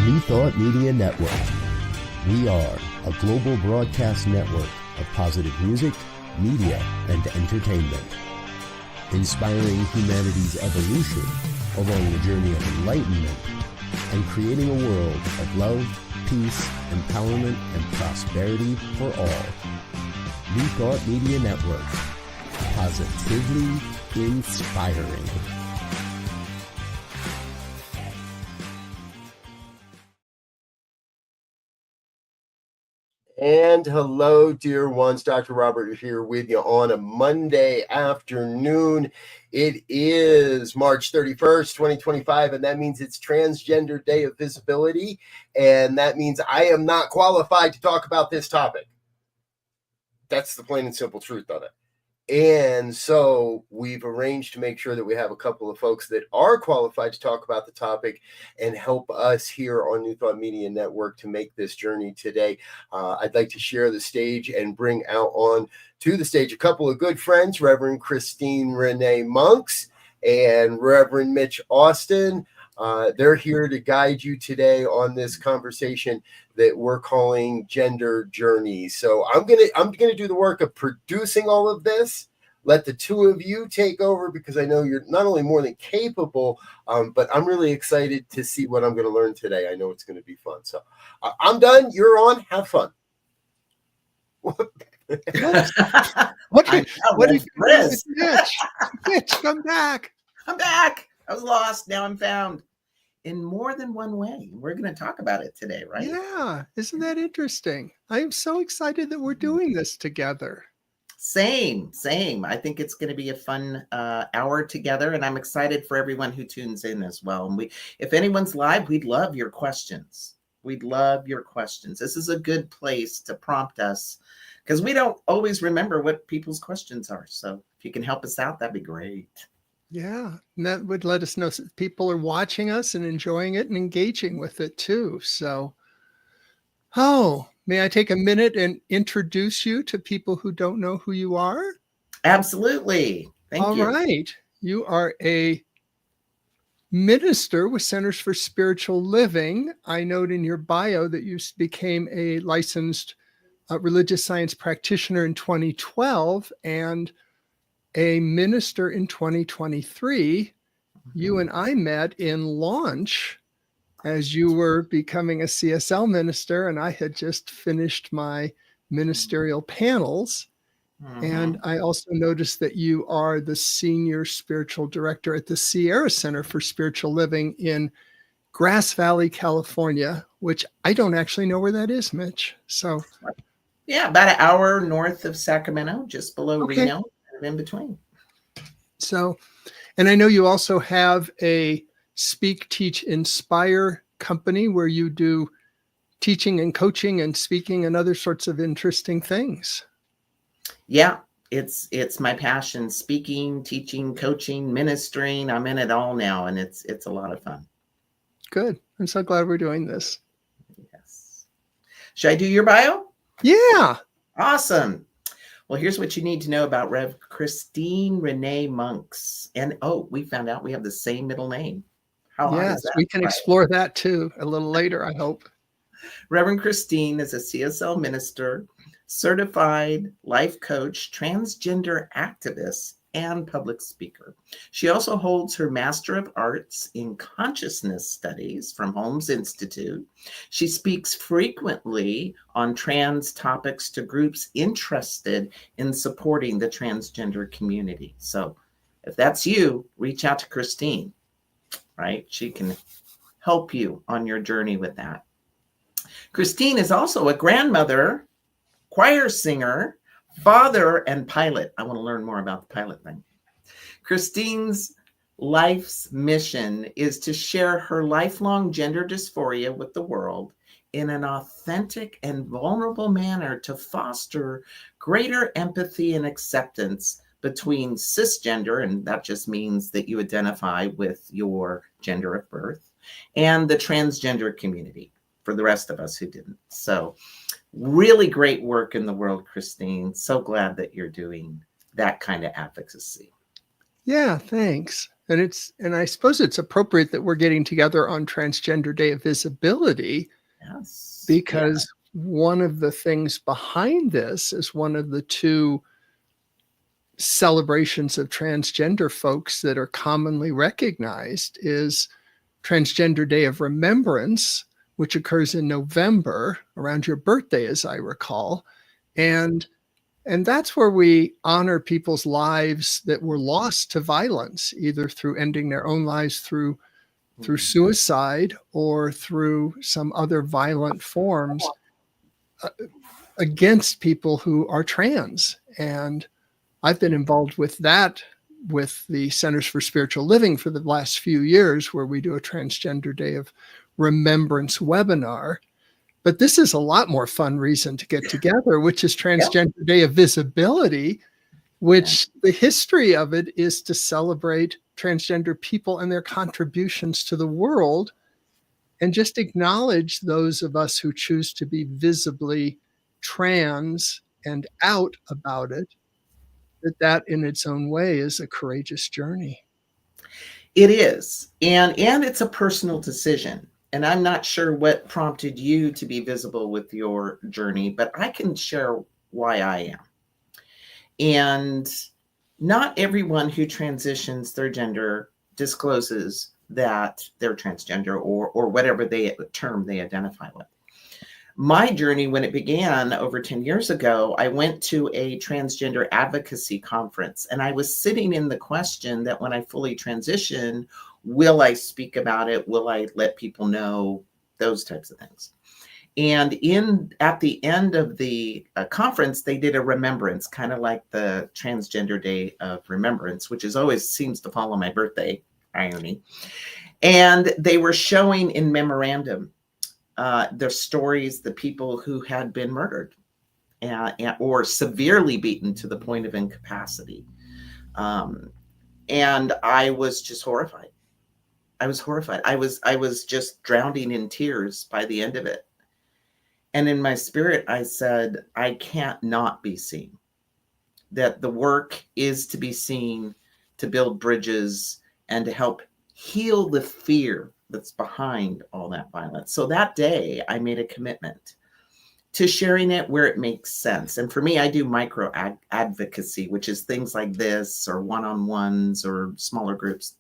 New Thought Media Network. We are a global broadcast network of positive music, media, and entertainment, inspiring humanity's evolution along the journey of enlightenment and creating a world of love, peace, empowerment, and prosperity for all. New Thought Media Network. Positively inspiring. And hello, dear ones. Dr. Robert here with you on a Monday afternoon. It is March 31st, 2025, and that means it's Transgender Day of Visibility, and that means I am not qualified to talk about this topic. That's the plain and simple truth of it. And so we've arranged to make sure that we have a couple of folks that are qualified to talk about the topic and help us here on New Thought Media Network to make this journey today. I'd like to share the stage and bring out on to the stage a couple of good friends, Reverend Christine Renee Monks and Reverend Mitch Austin. They're here to guide you today on this conversation that we're calling Gender Journey. So I'm gonna do the work of producing all of this. Let the two of you take over because I know you're not only more than capable, but I'm really excited to see what I'm going to learn today. I know it's going to be fun. So I'm done. You're on. Have fun. What is Chris? Mitch, come back. I'm back. I was lost. Now I'm found. In more than one way. We're going to talk about it today, right? Yeah. Isn't that interesting? I am so excited that we're doing this together. Same. I think it's going to be a fun hour together, and I'm excited for everyone who tunes in as well. And if anyone's live, we'd love your questions. This is a good place to prompt us because we don't always remember what people's questions are. So if you can help us out, that'd be great. Yeah, and that would let us know that people are watching us and enjoying it and engaging with it too. So, may I take a minute and introduce you to people who don't know who you are? Absolutely. Thank you. All right. You are a minister with Centers for Spiritual Living. I note in your bio that you became a licensed religious science practitioner in 2012 and a minister in 2023. You and I met in launch as you were becoming a CSL minister, and I had just finished my ministerial panels. And I also noticed that you are the senior spiritual director at the Sierra Center for Spiritual Living in Grass Valley, California, which I don't actually know where that is, Mitch. So, yeah, about an hour north of Sacramento, just below Reno. In between. So, and I know you also have a Speak, Teach, Inspire company where you do teaching and coaching and speaking and other sorts of interesting things. Yeah, it's my passion. Speaking, teaching, coaching, ministering. I'm in it all now, and it's a lot of fun. Good. I'm so glad we're doing this. Yes. Should I do your bio? Yeah. Awesome. Well, here's what you need to know about Rev Christine Renee Monks. And we found out we have the same middle name. How hard is that? We can explore that too a little later, I hope. Reverend Christine is a CSL minister, certified life coach, transgender activist, and public speaker. She also holds her Master of Arts in Consciousness Studies from Holmes Institute. She speaks frequently on trans topics to groups interested in supporting the transgender community. So if that's you, reach out to Christine, right? She can help you on your journey with that. Christine is also a grandmother, choir singer, father, and pilot. I want to learn more about the pilot thing. Christine's life's mission is to share her lifelong gender dysphoria with the world in an authentic and vulnerable manner to foster greater empathy and acceptance between cisgender, and that just means that you identify with your gender of birth, and the transgender community for the rest of us who didn't. So really great work in the world, Christine. So glad that you're doing that kind of advocacy. Yeah, thanks. And I suppose it's appropriate that we're getting together on Transgender Day of Visibility, Yes. because one of the things behind this is one of the two celebrations of transgender folks that are commonly recognized is Transgender Day of Remembrance, which occurs in November around your birthday, as I recall. And that's where we honor people's lives that were lost to violence, either through ending their own lives through suicide or through some other violent forms against people who are trans. And I've been involved with that with the Centers for Spiritual Living for the last few years, where we do a Transgender Day of Remembrance webinar. But this is a lot more fun reason to get together, which is Transgender Day of Visibility, which the history of it is to celebrate transgender people and their contributions to the world, and just acknowledge those of us who choose to be visibly trans and out about it, that in its own way is a courageous journey. It is. And it's a personal decision. And I'm not sure what prompted you to be visible with your journey, but I can share why I am. And not everyone who transitions their gender discloses that they're transgender or whatever term they identify with. My journey, when it began over 10 years ago, I went to a transgender advocacy conference, and I was sitting in the question that when I fully transition, will I speak about it? Will I let people know? Those types of things. And at the end of the conference, they did a remembrance, kind of like the Transgender Day of Remembrance, which is always seems to follow my birthday, irony. And they were showing in memorandum the stories, the people who had been murdered or severely beaten to the point of incapacity. And I was just horrified. I was horrified. I was just drowning in tears by the end of it. And in my spirit, I said, I can't not be seen. That the work is to be seen, to build bridges, and to help heal the fear that's behind all that violence. So that day, I made a commitment to sharing it where it makes sense. And for me, I do micro advocacy, which is things like this, or one-on-ones, or smaller groups,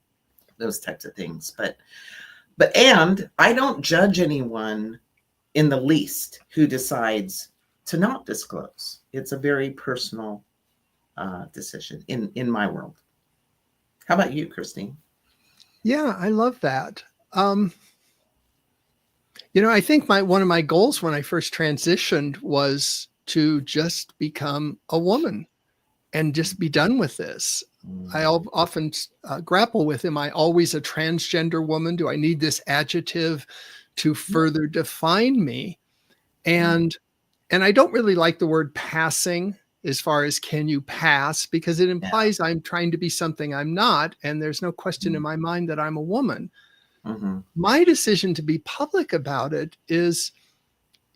those types of things. And I don't judge anyone in the least who decides to not disclose. It's a very personal decision in my world. How about you, Christine? Yeah, I love that. I think one of my goals when I first transitioned was to just become a woman and just be done with this. I often grapple with, am I always a transgender woman? Do I need this adjective to further define me? And I don't really like the word passing, as far as can you pass, because it implies I'm trying to be something I'm not. And there's no question in my mind that I'm a woman. Mm-hmm. My decision to be public about it is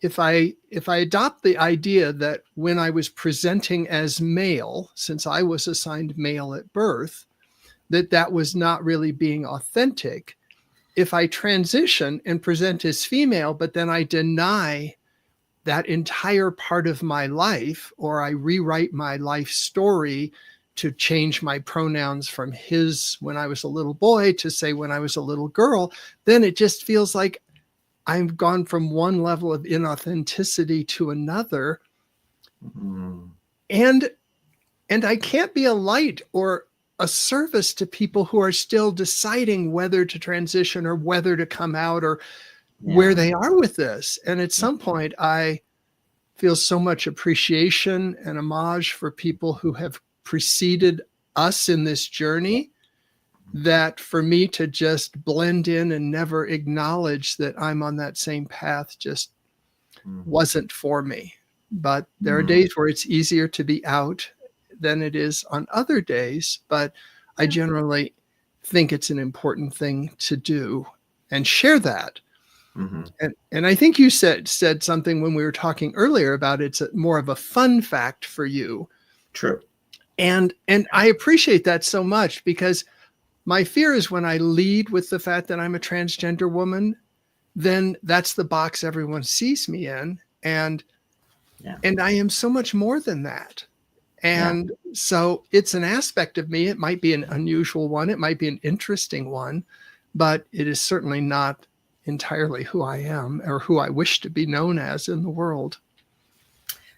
if I adopt the idea that when I was presenting as male, since I was assigned male at birth, that was not really being authentic. If I transition and present as female, but then I deny that entire part of my life, or I rewrite my life story to change my pronouns from his when I was a little boy to say when I was a little girl, then it just feels like I've gone from one level of inauthenticity to another. Mm-hmm. And I can't be a light or a service to people who are still deciding whether to transition or whether to come out or where they are with this. And at some point, I feel so much appreciation and homage for people who have preceded us in this journey, that for me to just blend in and never acknowledge that I'm on that same path just wasn't for me. But there are days where it's easier to be out than it is on other days. But I generally think it's an important thing to do and share that. Mm-hmm. And I think you said something when we were talking earlier about it's more of a fun fact for you. True. And I appreciate that so much, because My fear is when I lead with the fact that I'm a transgender woman, then that's the box everyone sees me in. And I am so much more than that. And so it's an aspect of me. It might be an unusual one. It might be an interesting one, but it is certainly not entirely who I am or who I wish to be known as in the world.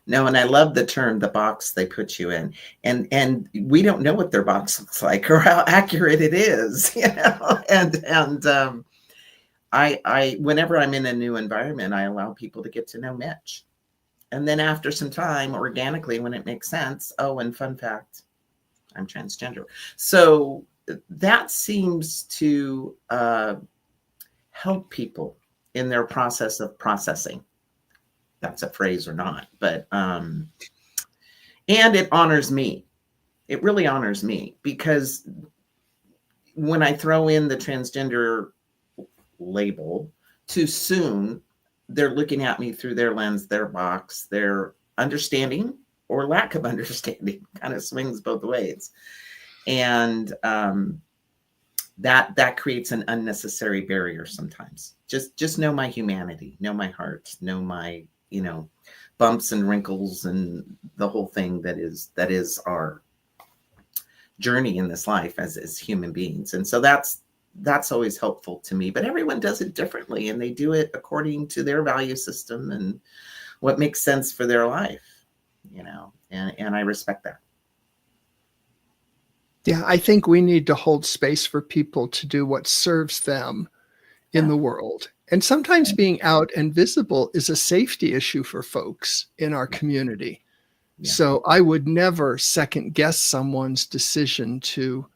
No, and I love the term, the box they put you in. And we don't know what their box looks like or how accurate it is, you know. I whenever I'm in a new environment, I allow people to get to know Mitch. And then after some time, organically, when it makes sense, oh, and fun fact, I'm transgender. So that seems to help people in their process of processing. That's a phrase or not, but and it honors me. It really honors me, because when I throw in the transgender label too soon, they're looking at me through their lens, their box, their understanding or lack of understanding kind of swings both ways. And that creates an unnecessary barrier sometimes. Just know my humanity, know my heart, know my, you know, bumps and wrinkles and the whole thing that is our journey in this life as human beings. And so that's always helpful to me, but everyone does it differently, and they do it according to their value system and what makes sense for their life, you know, and I respect that. Yeah, I think we need to hold space for people to do what serves them in the world. And sometimes being out and visible is a safety issue for folks in our community. Yeah. So I would never second guess someone's decision to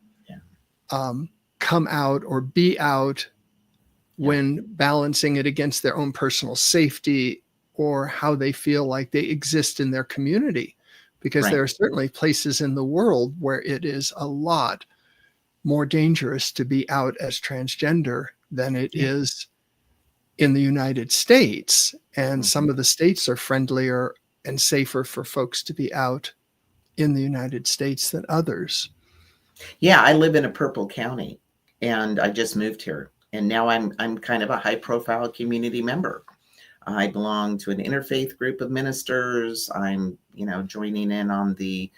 come out or be out when balancing it against their own personal safety or how they feel like they exist in their community. Because there are certainly places in the world where it is a lot more dangerous to be out as transgender than it is in the United States. And some of the states are friendlier and safer for folks to be out in the United States than others. Yeah, I live in a purple county, and I just moved here. And now I'm kind of a high profile community member. I belong to an interfaith group of ministers. I'm, you know, joining in on the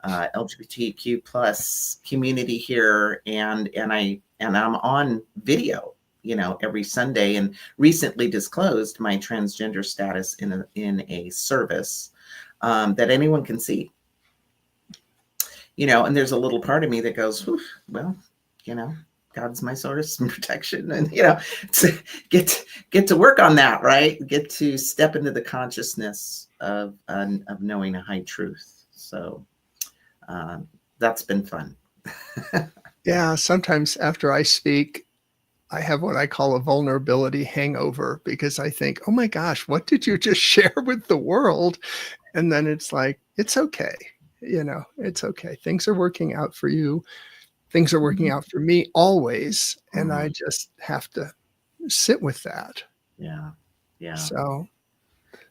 LGBTQ plus community here, and I'm on video, you know, every Sunday, and recently disclosed my transgender status in a service that anyone can see. You know, and there's a little part of me that goes, well, you know, God's my source and protection, and, you know, to get to work on that, right? Get to step into the consciousness of knowing a high truth. So that's been fun. Yeah, sometimes after I speak, I have what I call a vulnerability hangover, because I think, oh my gosh, what did you just share with the world? And then it's like, it's okay. You know, it's okay. Things are working out for you. Things are working out for me always. And I just have to sit with that. Yeah. Yeah. So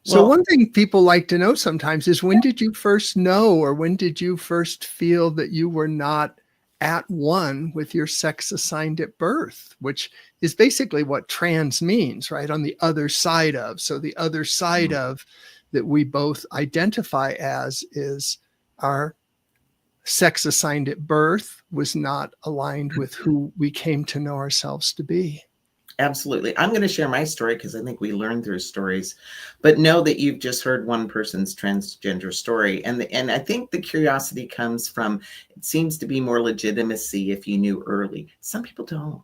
one thing people like to know sometimes is, when did you first know, or when did you first feel that you were not at one with your sex assigned at birth, which is basically what trans means, right? On the other side of. So the other side of that we both identify as is our sex assigned at birth was not aligned with who we came to know ourselves to be. Absolutely. I'm going to share my story because I think we learn through stories, but know that you've just heard one person's transgender story. And I think the curiosity comes from, it seems to be more legitimacy if you knew early. Some people don't.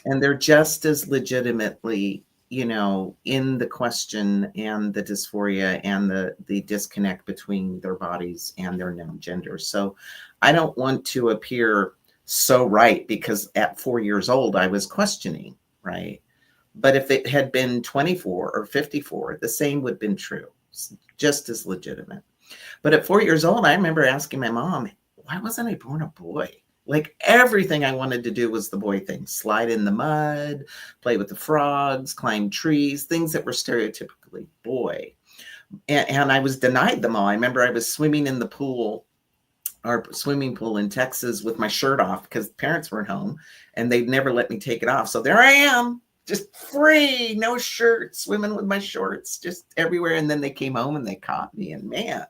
And they're just as legitimately, you know, in the question and the dysphoria and the disconnect between their bodies and their known gender. So I don't want to appear so right, because at 4 years old, I was questioning. Right. But if it had been 24 or 54, the same would have been true, just as legitimate. But at 4 years old, I remember asking my mom, why wasn't I born a boy? Like, everything I wanted to do was the boy thing: slide in the mud, play with the frogs, climb trees, things that were stereotypically boy. And I was denied them all. I remember I was swimming in the pool our swimming pool in Texas with my shirt off because parents weren't home and they'd never let me take it off. So there I am, just free, no shirt, swimming with my shorts just everywhere. And then they came home and they caught me, and man,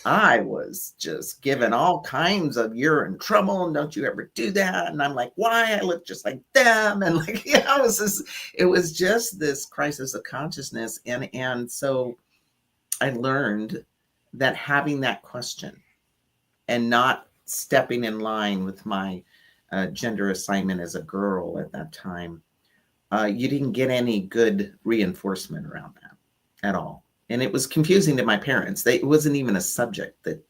I was just given all kinds of, you're in trouble and don't you ever do that. And I'm like, why? I look just like them. And like, yeah, it was just this crisis of consciousness. And so I learned that having that question and not stepping in line with my gender assignment as a girl at that time, you didn't get any good reinforcement around that at all. And it was confusing to my parents. It wasn't even a subject, that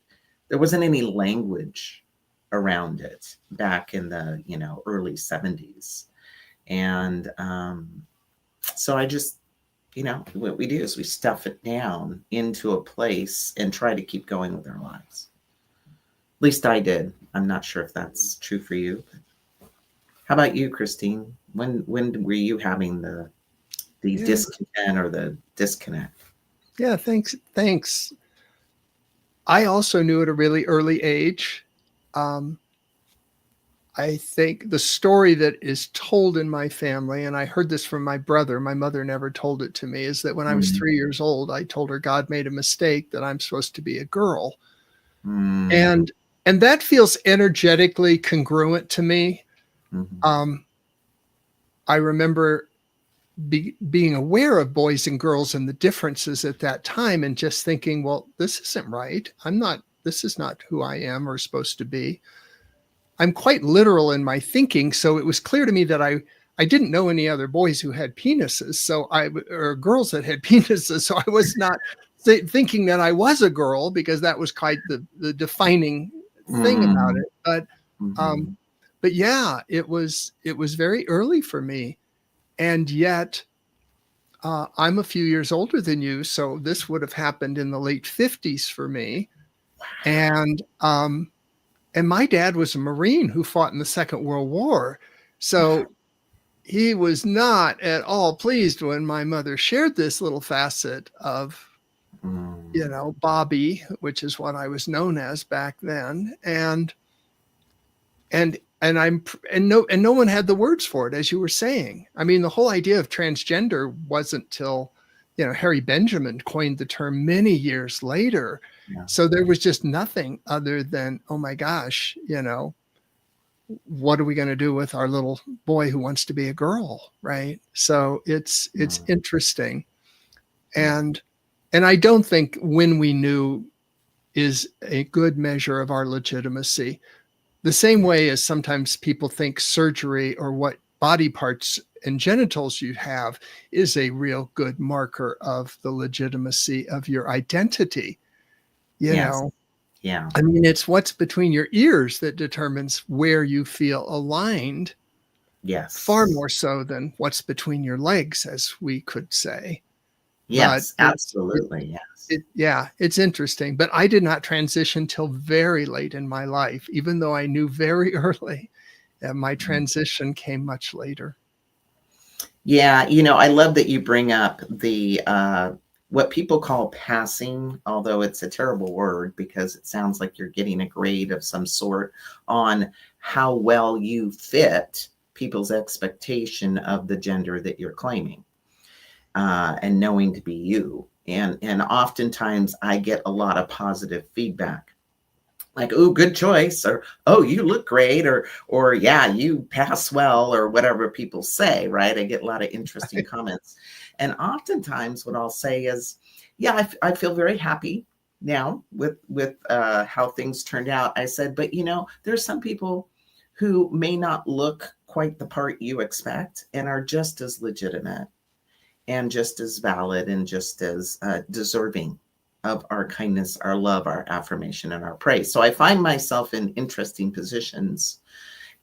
there wasn't any language around it back in the, early 70s. And so I just, what we do is we stuff it down into a place and try to keep going with our lives. At least I did. I'm not sure if that's true for you. How about you, Christine? When were you having the discontent or the disconnect? Yeah, thanks. I also knew at a really early age. I think the story that is told in my family, and I heard this from my brother, my mother never told it to me, is that when I was 3 years old, I told her God made a mistake, that I'm supposed to be a girl. And that feels energetically congruent to me. I remember being aware of boys and girls and the differences at that time, and just thinking, well, this isn't right. This is not who I am or supposed to be. I'm quite literal in my thinking. So it was clear to me that I didn't know any other boys who had penises, or girls that had penises. So I was not thinking that I was a girl, because that was quite the defining thing about it. But yeah, it was very early for me. And yet I'm a few years older than you. So this would have happened in the late 50s for me. And my dad was a Marine who fought in the Second World War. So he was not at all pleased when my mother shared this little facet of, Bobby, which is what I was known as back then. And no one had the words for it, as you were saying. I mean, the whole idea of transgender wasn't till, Harry Benjamin coined the term many years later. Yeah. So there was just nothing other than, oh my gosh, what are we going to do with our little boy who wants to be a girl, right? So it's interesting. And I don't think when we knew is a good measure of our legitimacy. The same way as sometimes people think surgery or what body parts and genitals you have is a real good marker of the legitimacy of your identity. You know? Yeah. I mean, it's what's between your ears that determines where you feel aligned. Yes. Far more so than what's between your legs, as we could say. Yes, absolutely. Yes. It's interesting. But I did not transition till very late in my life, even though I knew very early. My transition came much later. Yeah, I love that you bring up the what people call passing, although it's a terrible word because it sounds like you're getting a grade of some sort on how well you fit people's expectation of the gender that you're claiming, and knowing to be you. And oftentimes I get a lot of positive feedback. Like, oh, good choice, or, oh, you look great, or yeah, you pass well, or whatever people say, right? I get a lot of interesting comments. And oftentimes what I'll say is, yeah, I feel very happy now with how things turned out. I said, but there's some people who may not look quite the part you expect and are just as legitimate and just as valid and just as deserving of our kindness, our love, our affirmation, and our praise. So I find myself in interesting positions,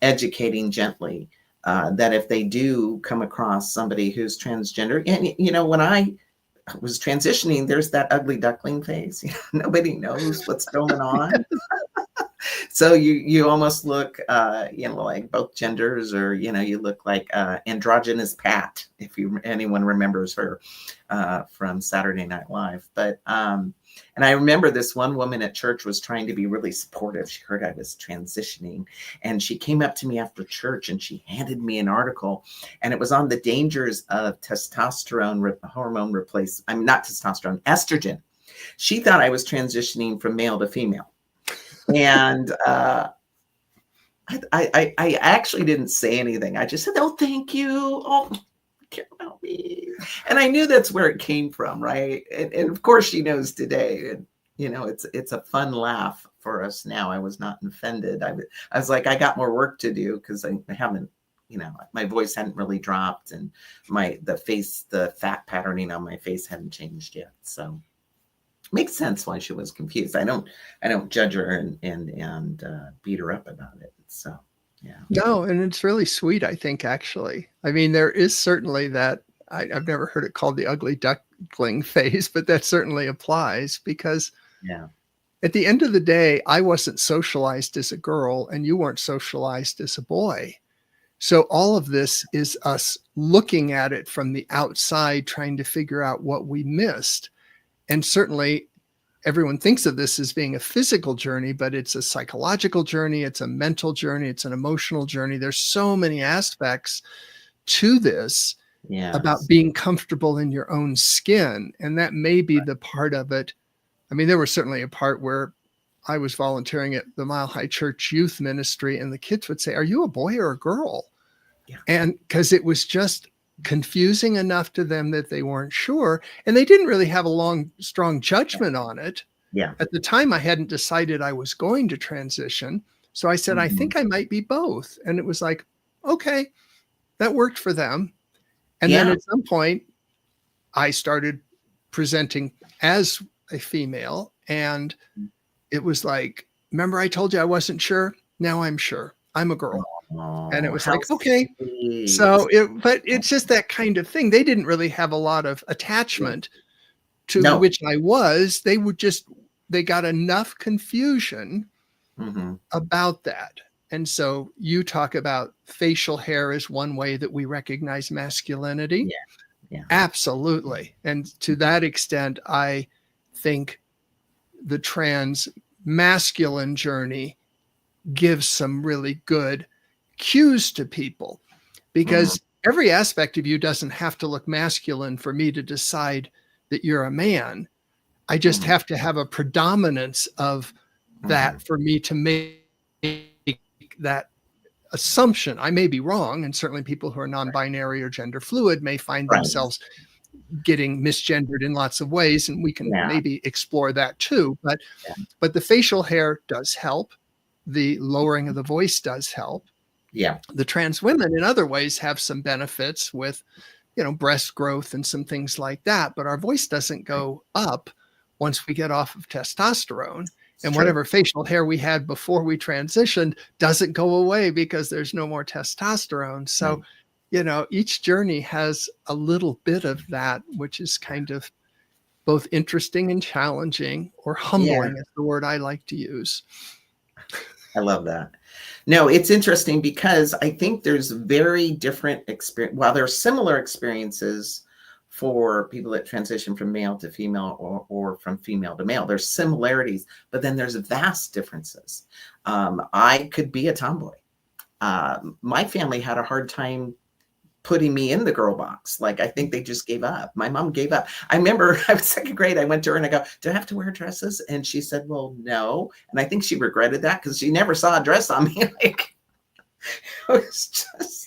educating gently, that if they do come across somebody who's transgender, and when I was transitioning, there's that ugly duckling phase. Nobody knows what's going on. So you almost look, like both genders, or, you look like androgynous Pat, if anyone remembers her from Saturday Night Live. But and I remember this one woman at church was trying to be really supportive. She heard I was transitioning, and she came up to me after church and she handed me an article, and it was on the dangers of testosterone hormone replace. I'm not testosterone, estrogen. She thought I was transitioning from male to female. And I actually didn't say anything. I just said, "Oh, thank you. Oh, care about me." And I knew that's where it came from, right? And of course, she knows today. And it's a fun laugh for us now. I was not offended. I was like, I got more work to do because I haven't, my voice hadn't really dropped, and the fat patterning on my face hadn't changed yet. So. Makes sense why she was confused. I don't judge her and beat her up about it. So yeah. No, and it's really sweet, I think, actually. I mean, there is certainly that I've never heard it called the ugly duckling phase, but that certainly applies because Yeah. at the end of the day, I wasn't socialized as a girl and you weren't socialized as a boy. So all of this is us looking at it from the outside, trying to figure out what we missed. And certainly everyone thinks of this as being a physical journey, but it's a psychological journey. It's a mental journey. It's an emotional journey. There's so many aspects to this about being comfortable in your own skin. And that may be the part of it. I mean, there was certainly a part where I was volunteering at the Mile High Church Youth Ministry, and the kids would say, "Are you a boy or a girl?" Yeah. And because it was just confusing enough to them that they weren't sure, and they didn't really have a strong judgment on it. Yeah. At the time, I hadn't decided I was going to transition. So I said, I think I might be both. And it was like, okay, that worked for them. And then at some point, I started presenting as a female. And it was like, remember I told you I wasn't sure? Now I'm sure. I'm a girl. And it was like, okay. So but it's just that kind of thing. They didn't really have a lot of attachment to which I was. They got enough confusion about that. And so you talk about facial hair as one way that we recognize masculinity. Yeah. Absolutely. And to that extent, I think the trans masculine journey gives some really good cues to people, because every aspect of you doesn't have to look masculine for me to decide that you're a man. I just have to have a predominance of that for me to make that assumption. I may be wrong, and certainly people who are non-binary or gender fluid may find themselves getting misgendered in lots of ways, and we can maybe explore that too. But the facial hair does help. The lowering of the voice does help. Yeah. The trans women in other ways have some benefits with, breast growth and some things like that. But our voice doesn't go up once we get off of testosterone. And whatever facial hair we had before we transitioned doesn't go away because there's no more testosterone. So, each journey has a little bit of that, which is kind of both interesting and challenging, or humbling is the word I like to use. I love that. No, it's interesting because I think there's very different experience. While there are similar experiences for people that transition from male to female or from female to male, there's similarities, but then there's vast differences. I could be a tomboy. My family had a hard time putting me in the girl box. Like, I think they just gave up. My mom gave up. I remember I was second grade. I went to her and I go, "Do I have to wear dresses?" And she said, "Well, no." And I think she regretted that because she never saw a dress on me. Like, it was just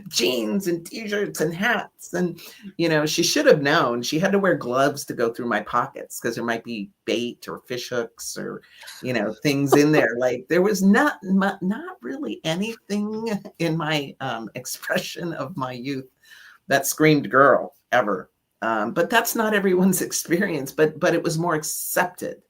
jeans and t-shirts and hats. And, she should have known. She had to wear gloves to go through my pockets because there might be bait or fish hooks or, things in there. Like, there was not really anything in my expression of my youth that screamed girl ever. But that's not everyone's experience, but it was more accepted.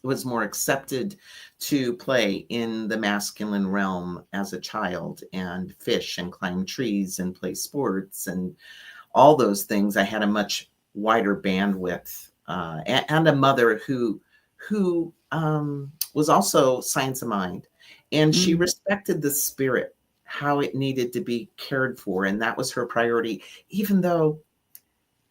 It was more accepted to play in the masculine realm as a child and fish and climb trees and play sports and all those things. I had a much wider bandwidth and a mother who was also science of mind, and she Mm. respected the spirit, how it needed to be cared for, and that was her priority, even though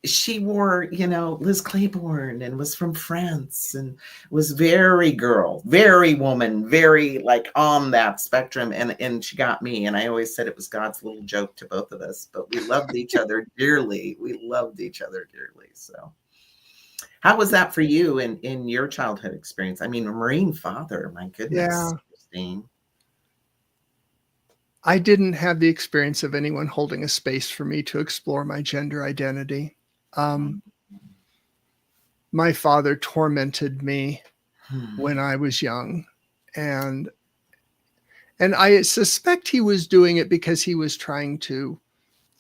she wore, Liz Claiborne and was from France and was very girl, very woman, very like on that spectrum. And she got me. And I always said it was God's little joke to both of us, but we loved each other dearly. We loved each other dearly. So how was that for you in your childhood experience? I mean, a Marine father, my goodness, Yeah. Christine. I didn't have the experience of anyone holding a space for me to explore my gender identity. My father tormented me when I was young, and I suspect he was doing it because he was trying to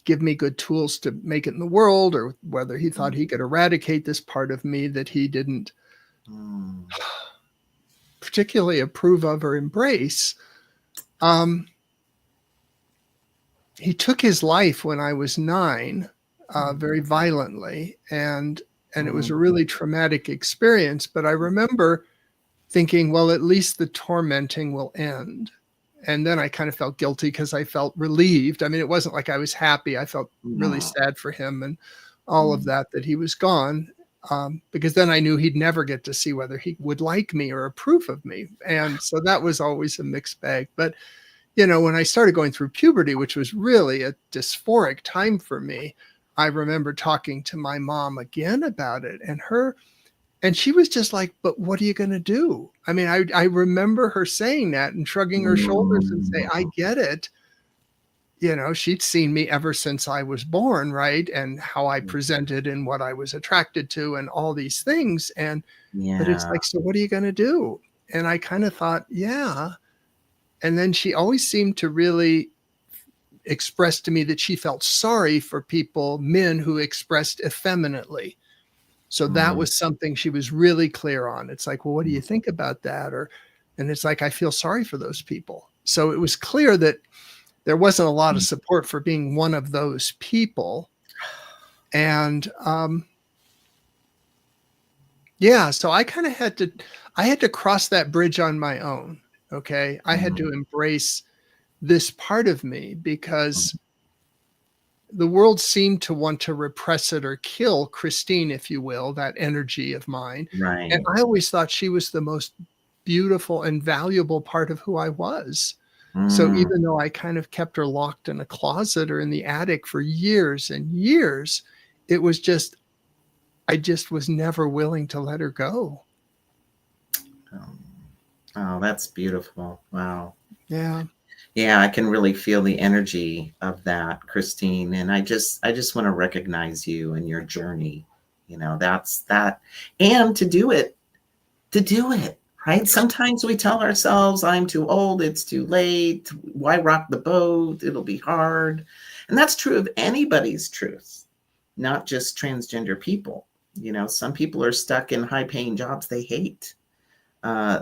give me good tools to make it in the world, or whether he thought he could eradicate this part of me that he didn't particularly approve of or embrace. He took his life when I was 9, very violently, and it was a really traumatic experience. But I remember thinking, well, at least the tormenting will end. And then I kind of felt guilty because I felt relieved. I mean, it wasn't like I was happy. I felt really sad for him and all of that he was gone, because then I knew he'd never get to see whether he would like me or approve of me. And so that was always a mixed bag. But, when I started going through puberty, which was really a dysphoric time for me, I remember talking to my mom again about it, and she was just like, but what are you going to do? I mean, I remember her saying that and shrugging her shoulders and say, I get it. She'd seen me ever since I was born, right? And how I presented and what I was attracted to and all these things. But it's like, so what are you going to do? And I kind of thought, yeah. And then she always seemed to really express to me that she felt sorry for men who expressed effeminately. So that was something she was really clear on. It's like, well, what do you think about that? And it's like, I feel sorry for those people. So it was clear that there wasn't a lot of support for being one of those people. And so I kind of had to cross that bridge on my own. Okay. I had to embrace this part of me because the world seemed to want to repress it or kill Christine, if you will, that energy of mine. Right. And I always thought she was the most beautiful and valuable part of who I was. So even though I kind of kept her locked in a closet or in the attic for years and years, it was I just was never willing to let her go. Oh, that's beautiful. Wow. Yeah. Yeah, I can really feel the energy of that, Christine. And I just want to recognize you and your journey. That's that. And to do it, right? Sometimes we tell ourselves, I'm too old, it's too late. Why rock the boat? It'll be hard. And that's true of anybody's truth, not just transgender people. Some people are stuck in high-paying jobs they hate.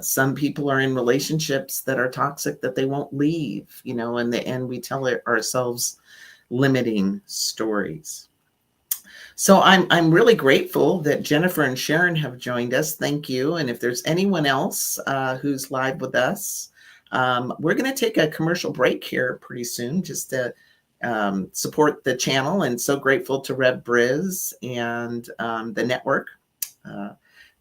Some people are in relationships that are toxic that they won't leave, and we tell ourselves limiting stories. So I'm really grateful that Jennifer and Sharon have joined us. Thank you. And if there's anyone else who's live with us, we're going to take a commercial break here pretty soon just to support the channel. And so grateful to Rev Briz and the network,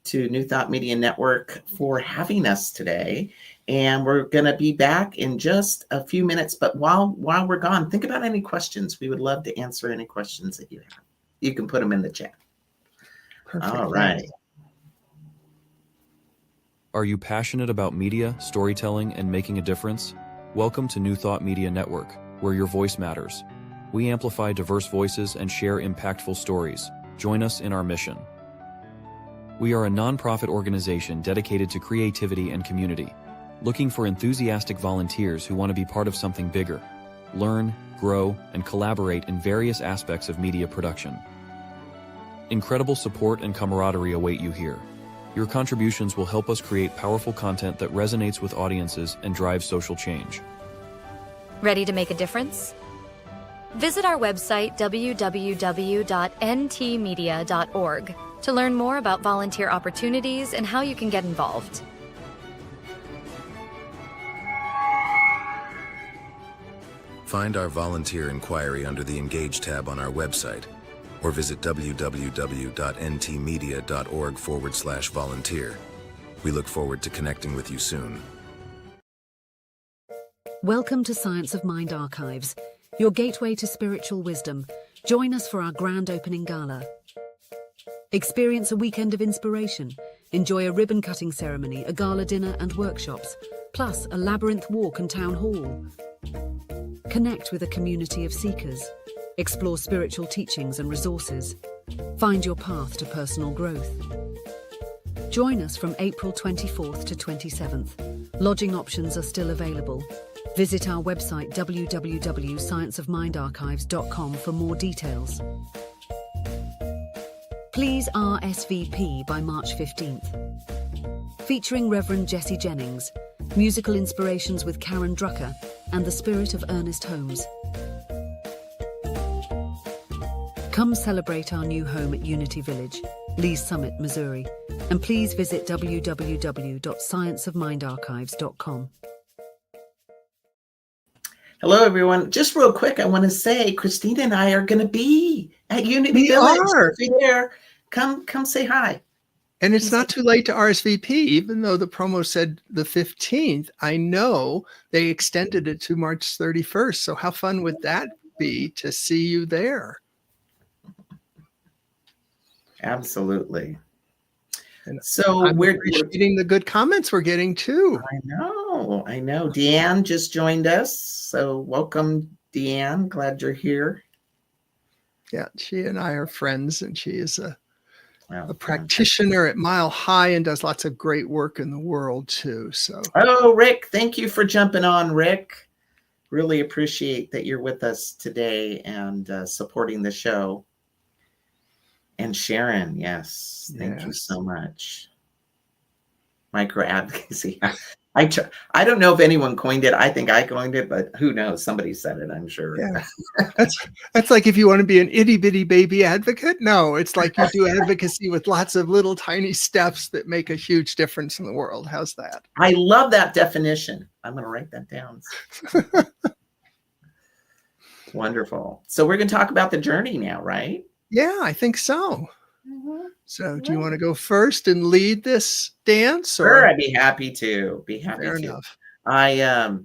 to New Thought Media Network for having us today. And we're going to be back in just a few minutes. But while we're gone, think about any questions. We would love to answer any questions that you have. You can put them in the chat. Perfect. All right. Are you passionate about media, storytelling, and making a difference? Welcome to New Thought Media Network, where your voice matters. We amplify diverse voices and share impactful stories. Join us in our mission. We are a nonprofit organization dedicated to creativity and community, looking for enthusiastic volunteers who want to be part of something bigger, learn, grow, and collaborate in various aspects of media production. Incredible support and camaraderie await you here. Your contributions will help us create powerful content that resonates with audiences and drives social change. Ready to make a difference? Visit our website www.ntmedia.org to learn more about volunteer opportunities and how you can get involved. Find our volunteer inquiry under the Engage tab on our website, or visit www.ntmedia.org/volunteer. We look forward to connecting with you soon. Welcome to Science of Mind Archives, your gateway to spiritual wisdom. Join us for our grand opening gala. Experience a weekend of inspiration. Enjoy a ribbon-cutting ceremony, a gala dinner and workshops, plus a labyrinth walk and town hall. Connect with a community of seekers. Explore spiritual teachings and resources. Find your path to personal growth. Join us from April 24th to 27th. Lodging options are still available. Visit our website www.scienceofmindarchives.com for more details. Please RSVP by March 15th. Featuring Reverend Jesse Jennings, musical inspirations with Karen Drucker, and the spirit of Ernest Holmes. Come celebrate our new home at Unity Village, Lee's Summit, Missouri, and please visit www.scienceofmindarchives.com. Hello, everyone. Just real quick, I want to say Christina and I are going to be at Unity We Village. are. If you're there, come say hi. And it's not too late to RSVP, even though the promo said the 15th. I know they extended it to March 31st. So how fun would that be to see you there? Absolutely. And So I'm we're appreciating the good comments we're getting too. I know. Deanne just joined us. So welcome, Deanne. Glad you're here. Yeah, she and I are friends, and she is a Wow. practitioner at Mile High and does lots of great work in the world too. So, Oh, Rick, thank you for jumping on, Rick. Really appreciate that you're with us today and supporting the show. And Sharon, yes, thank you so much. Micro advocacy. I don't know if anyone coined it. I think I coined it, but who knows? Somebody said it, I'm sure. yeah, that's like if you want to be an itty bitty baby advocate. No, it's like you do advocacy with lots of little tiny steps that make a huge difference in the world. How's that? I love that definition. I'm going to write that down. Wonderful. So we're going to talk about the journey now, right? Yeah, I think so. So do you want to go first and lead this dance? Or? Sure, I'd be happy to. Fair enough. Wow,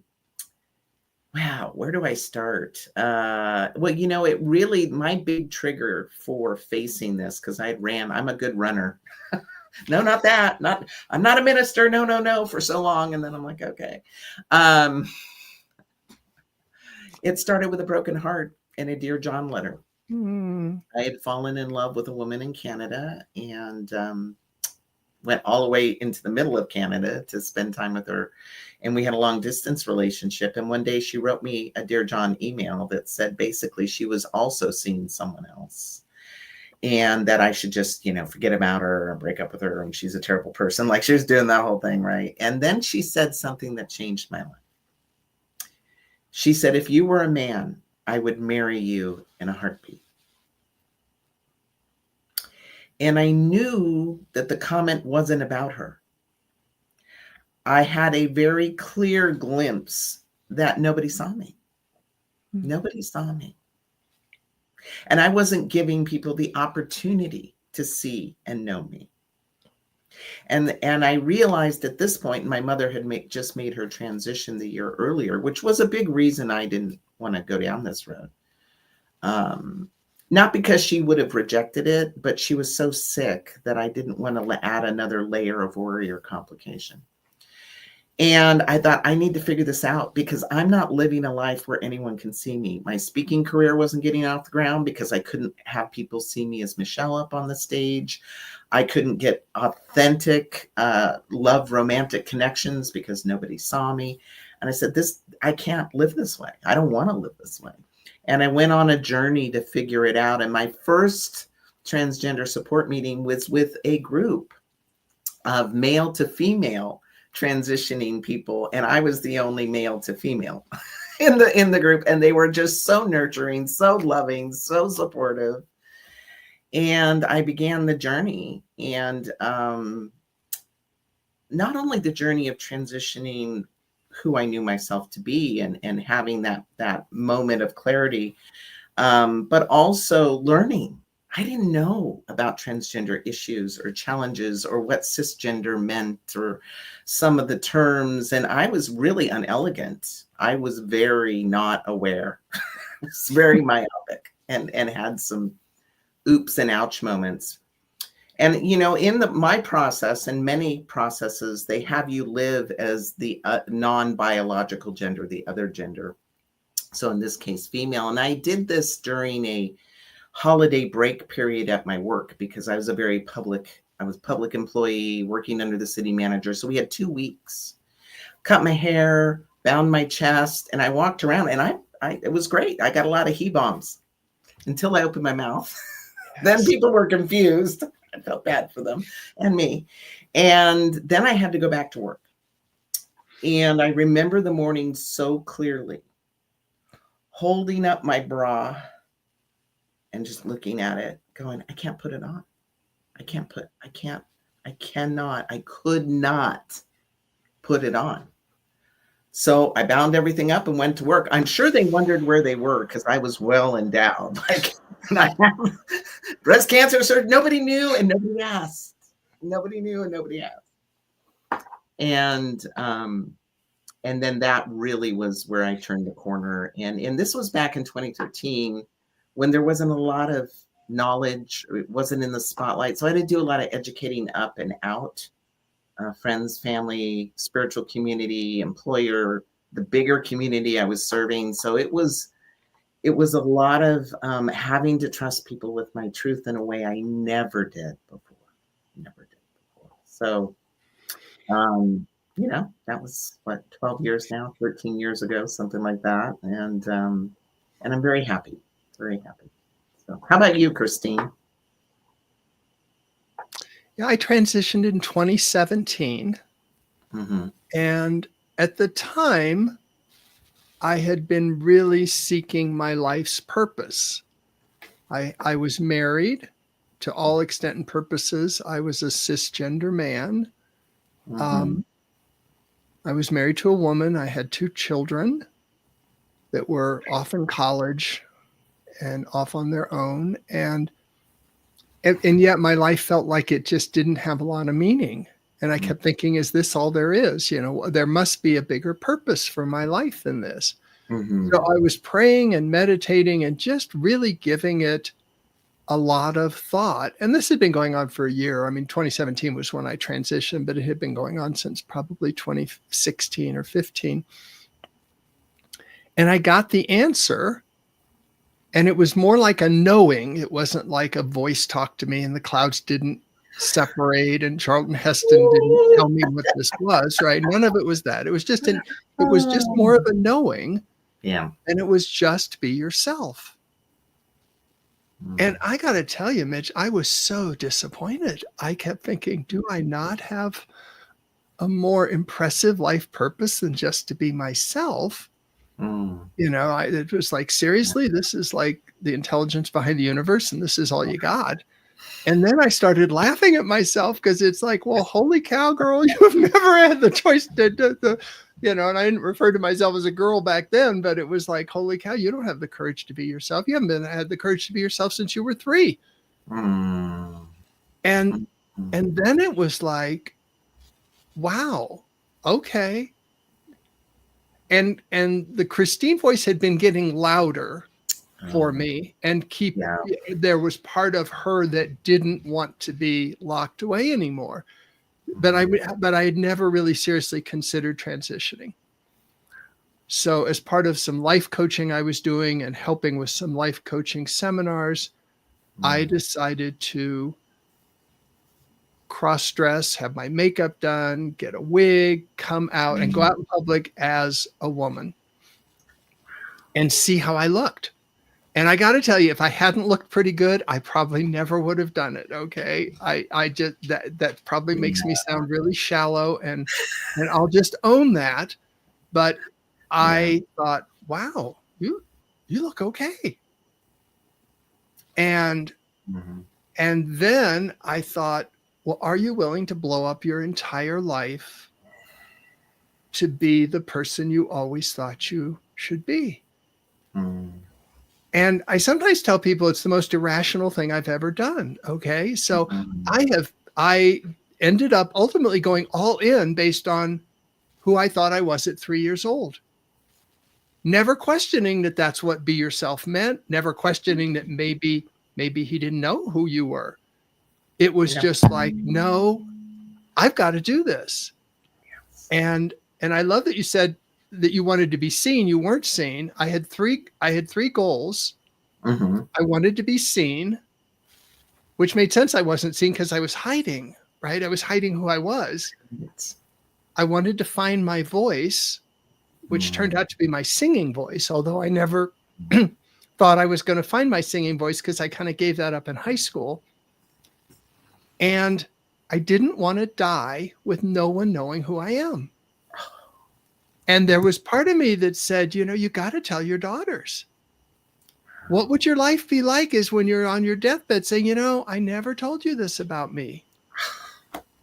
where do I start? Well, it really, my big trigger for facing this, because I'm a good runner. No, not that. I'm not a minister. No, for so long. And then I'm like, okay. It started with a broken heart and a Dear John letter. I had fallen in love with a woman in Canada and went all the way into the middle of Canada to spend time with her. And we had a long distance relationship. And one day she wrote me a Dear John email that said basically she was also seeing someone else and that I should just, forget about her or break up with her. And she's a terrible person. Like she was doing that whole thing. Right. And then she said something that changed my life. She said, if you were a man, I would marry you in a heartbeat. And I knew that the comment wasn't about her. I had a very clear glimpse that nobody saw me. Nobody saw me. And I wasn't giving people the opportunity to see and know me. And I realized at this point, my mother had just made her transition the year earlier, which was a big reason I didn't want to go down this road. Not because she would have rejected it, but she was so sick that I didn't want to add another layer of worry or complication. And I thought, I need to figure this out because I'm not living a life where anyone can see me. My speaking career wasn't getting off the ground because I couldn't have people see me as Michelle up on the stage. I couldn't get authentic love, romantic connections because nobody saw me. And I said, I can't live this way. I don't want to live this way. And I went on a journey to figure it out. And my first transgender support meeting was with a group of male to female transitioning people. And I was the only male to female in the group. And they were just so nurturing, so loving, so supportive. And I began the journey. And not only the journey of transitioning who I knew myself to be, and having that moment of clarity, but also learning. I didn't know about transgender issues or challenges or what cisgender meant or some of the terms. And I was really unelegant. I was very not aware. It's very myopic and had some oops and ouch moments. And, you know, in my process and many processes, they have you live as the non-biological gender, the other gender. So in this case, female. And I did this during a holiday break period at my work because I was public employee working under the city manager. So we had 2 weeks, cut my hair, bound my chest, and I walked around, and it was great. I got a lot of he-bombs until I opened my mouth. Then people were confused. I felt bad for them and me. And then I had to go back to work. And I remember the morning so clearly, holding up my bra and just looking at it, going, I can't put it on. I could not put it on. So I bound everything up and went to work. I'm sure they wondered where they were because I was well endowed. Like, and I have breast cancer surgery. Nobody knew and nobody asked. Nobody knew and nobody asked. And then that really was where I turned the corner. And this was back in 2013 when there wasn't a lot of knowledge. It wasn't in the spotlight. So I had to do a lot of educating up and out. Friends, family, spiritual community, employer, the bigger community I was serving. So it was a lot of having to trust people with my truth in a way I never did before. So, you know, that was 12 years now, 13 years ago, something like that. And I'm very happy, very happy. So how about you, Christine? Yeah, I transitioned in 2017. Mm-hmm. And at the time, I had been really seeking my life's purpose. I was married to all extent and purposes. I was a cisgender man. Mm-hmm. I was married to a woman. I had 2 children that were off in college and off on their own. And yet my life felt like it just didn't have a lot of meaning. And I kept thinking, is this all there is? You know, there must be a bigger purpose for my life than this. Mm-hmm. So I was praying and meditating and just really giving it a lot of thought. And this had been going on for a year. I mean, 2017 was when I transitioned, but it had been going on since probably 2016 or 15. And I got the answer. And it was more like a knowing. It wasn't like a voice talked to me and the clouds didn't separate and Charlton Heston didn't tell me what this was, right? None of it was that. It was just more of a knowing. Yeah. And it was just be yourself. And I got to tell you, Mitch, I was so disappointed. I kept thinking, do I not have a more impressive life purpose than just to be myself? You know, it was like, seriously, this is like the intelligence behind the universe, and this is all you got. And then I started laughing at myself because it's like, well, holy cow, girl, you have never had the choice to you know, and I didn't refer to myself as a girl back then, but it was like, holy cow, you don't have the courage to be yourself. You haven't had the courage to be yourself since you were 3. And then it was like, wow, okay. And the Christine voice had been getting louder for me, and there was part of her that didn't want to be locked away anymore. But I had never really seriously considered transitioning. So as part of some life coaching I was doing and helping with some life coaching seminars, I decided to cross-dress, have my makeup done, get a wig, come out and go out in public as a woman and see how I looked. And I got to tell you, if I hadn't looked pretty good, I probably never would have done it. Okay. I just, that probably makes me sound really shallow, and I'll just own that. But I thought, wow, you look okay. And then I thought, well, are you willing to blow up your entire life to be the person you always thought you should be. Mm. And I sometimes tell people it's the most irrational thing I've ever done. Okay. So Mm. I ended up ultimately going all in based on who I thought I was at 3 years old. Never questioning that that's what be yourself meant. Never questioning that maybe he didn't know who you were. It was Yeah. just like, no, I've got to do this. And I love that you said that you wanted to be seen. You weren't seen. I had three goals. Mm-hmm. I wanted to be seen, which made sense. I wasn't seen because I was hiding, right? I was hiding who I was. I wanted to find my voice, which turned out to be my singing voice, although I never thought I was going to find my singing voice because I kind of gave that up in high school. And I didn't want to die with no one knowing who I am. And there was part of me that said, you got to tell your daughters. What would your life be like is when you're on your deathbed saying, I never told you this about me.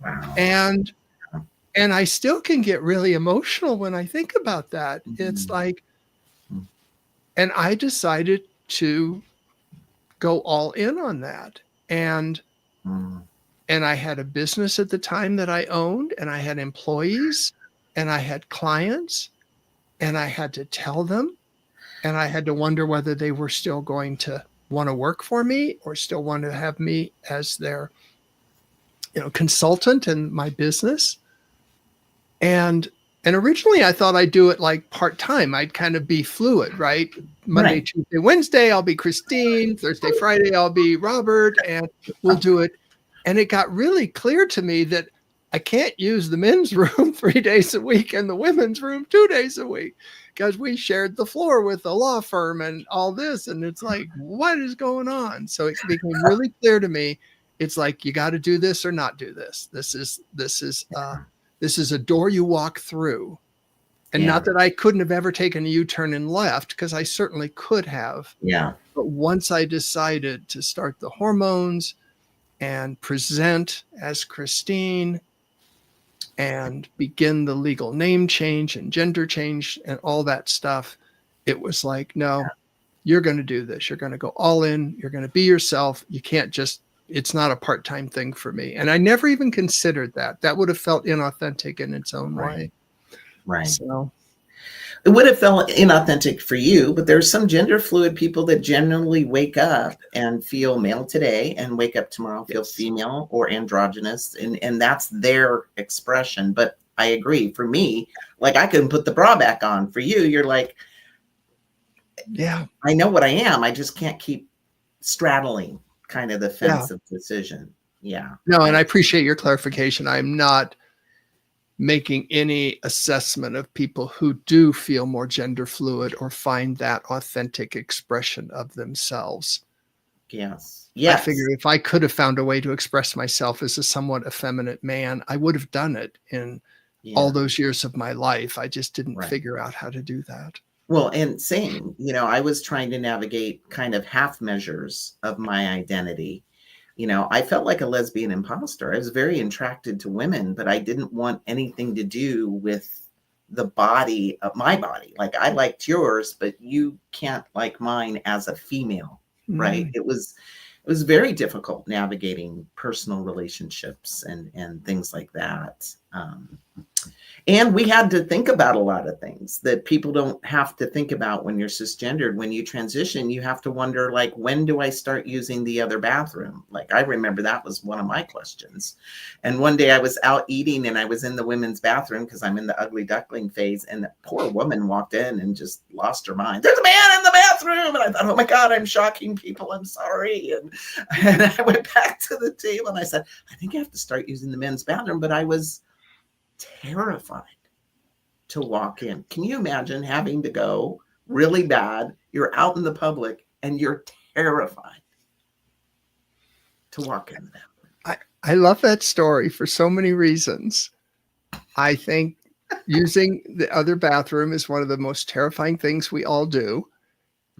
Wow. And I still can get really emotional when I think about that. Mm-hmm. It's like, and I decided to go all in on that. And I had a business at the time that I owned, and I had employees, and I had clients, and I had to tell them, and I had to wonder whether they were still going to want to work for me or still want to have me as their, consultant in my business. And originally I thought I'd do it like part-time. I'd kind of be fluid, right? Monday, Right. Tuesday, Wednesday, I'll be Christine. Thursday, Friday, I'll be Robert, and we'll do it. And it got really clear to me that I can't use the men's room 3 days a week and the women's room 2 days a week because we shared the floor with a law firm and all this. And it's like, what is going on? So it became really clear to me. It's like, you got to do this or not do this. This is a door you walk through. And not that I couldn't have ever taken a U-turn and left, because I certainly could have. Yeah. But once I decided to start the hormones and present as Christine and begin the legal name change and gender change and all that stuff, it was like, no, you're going to do this. You're going to go all in. You're going to be yourself. You can't just, it's not a part-time thing for me. And I never even considered that. That would have felt inauthentic in its own way. Right. So it would have felt inauthentic for you, but there's some gender fluid people that generally wake up and feel male today and wake up tomorrow, feel female or androgynous. And that's their expression. But I agree. For me, like, I couldn't put the bra back on. For you, you're like, yeah, I know what I am. I just can't keep straddling kind of the fence of decision. Yeah. No, and I appreciate your clarification. I'm not making any assessment of people who do feel more gender fluid or find that authentic expression of themselves. Yes. I figured if I could have found a way to express myself as a somewhat effeminate man, I would have done it in all those years of my life. I just didn't figure out how to do that. Well, and same, I was trying to navigate kind of half measures of my identity. I felt like a lesbian imposter. I was very attracted to women, but I didn't want anything to do with the body of my body. Like, I liked yours, but you can't like mine as a female, right? It was very difficult navigating personal relationships and things like that. And we had to think about a lot of things that people don't have to think about when you're cisgendered. When you transition, you have to wonder, like, when do I start using the other bathroom? Like, I remember that was one of my questions. And one day I was out eating and I was in the women's bathroom because I'm in the ugly duckling phase. And the poor woman walked in and just lost her mind. There's a man in the bathroom. And I thought, oh my God, I'm shocking people. I'm sorry. And I went back to the table and I said, I think I have to start using the men's bathroom. But I was terrified to walk in. Can you imagine having to go really bad? You're out in the public and you're terrified to walk in the bathroom. I love that story for so many reasons. I think using the other bathroom is one of the most terrifying things we all do.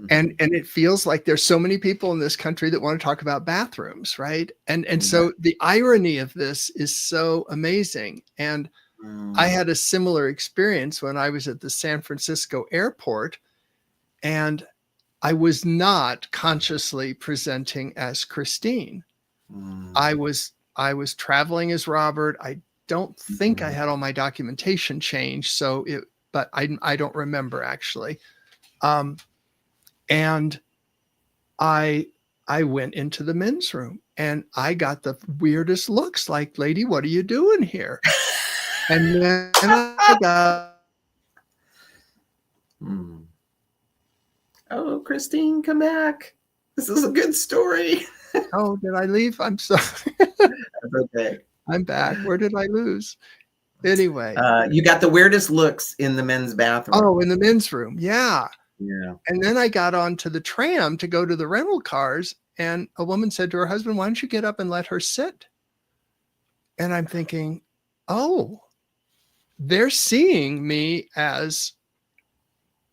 And it feels like there's so many people in this country that want to talk about bathrooms, right? And so the irony of this is so amazing. And I had a similar experience when I was at the San Francisco airport, and I was not consciously presenting as Christine. I was traveling as Robert. I don't think I had all my documentation changed, but I don't remember actually. And I went into the men's room and I got the weirdest looks, like, lady, what are you doing here? And then I got, Oh, Christine, come back. This is a good story. oh, did I leave? I'm sorry. That's okay. I'm back. Where did I lose? Anyway. You got the weirdest looks in the men's bathroom. Oh, in the men's room. Yeah. Yeah. And then I got onto the tram to go to the rental cars, and a woman said to her husband, why don't you get up and let her sit? And I'm thinking, oh, they're seeing me as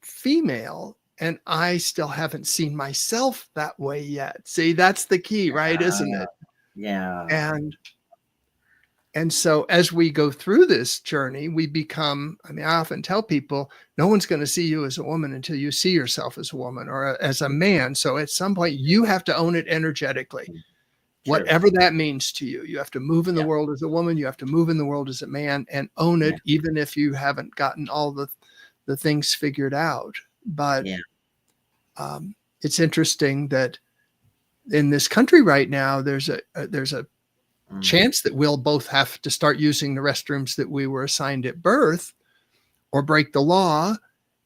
female, and I still haven't seen myself that way yet. See, that's the key, right? Isn't it? Yeah. And so as we go through this journey, we become, I mean, I often tell people, no one's going to see you as a woman until you see yourself as a woman or as a man. So at some point you have to own it energetically, whatever that means to you. You have to move in the world as a woman. You have to move in the world as a man and own it, even if you haven't gotten all the things figured out. But it's interesting that in this country right now, there's a chance that we'll both have to start using the restrooms that we were assigned at birth or break the law.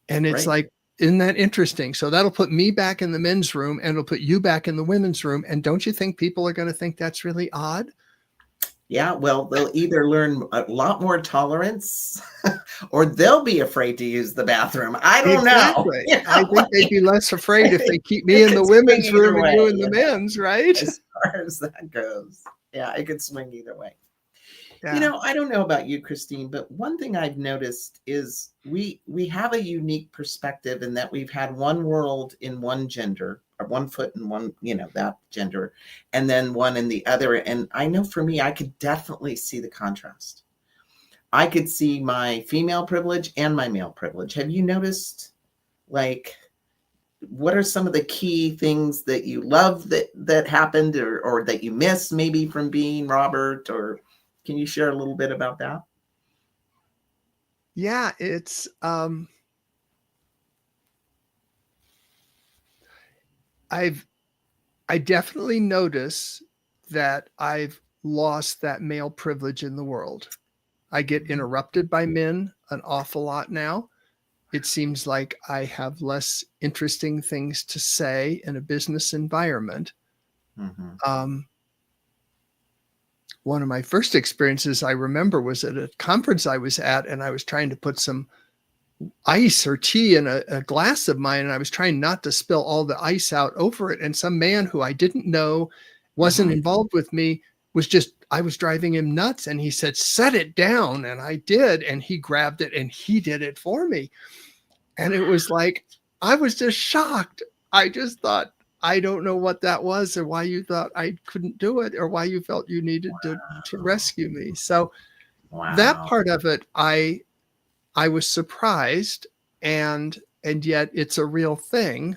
And it's like, isn't that interesting? So that'll put me back in the men's room and it'll put you back in the women's room. And don't you think people are going to think that's really odd? Yeah, well, they'll either learn a lot more tolerance or they'll be afraid to use the bathroom. I don't know. You know. I think they'd be less afraid if they keep me in the women's room and you in the men's, right? As far as that goes. Yeah, it could swing either way. Yeah. You know, I don't know about you, Christine, but one thing I've noticed is we have a unique perspective in that we've had one world in one gender, or one foot in one, that gender, and then one in the other. And I know for me, I could definitely see the contrast. I could see my female privilege and my male privilege. Have you noticed, like, what are some of the key things that you love that happened or that you miss maybe from being Robert? Or can you share a little bit about that? Yeah, it's I definitely notice that I've lost that male privilege in the world. I get interrupted by men an awful lot now. It seems like I have less interesting things to say in a business environment. One of my first experiences I remember was at a conference I was at, and I was trying to put some ice or tea in a glass of mine, and I was trying not to spill all the ice out over it. And some man who I didn't know, wasn't involved with me, I was driving him nuts, and he said, set it down. And I did. And he grabbed it and he did it for me. And it was like, I was just shocked. I just thought, I don't know what that was or why you thought I couldn't do it or why you felt you needed to rescue me. So that part of it, I was surprised, and yet it's a real thing.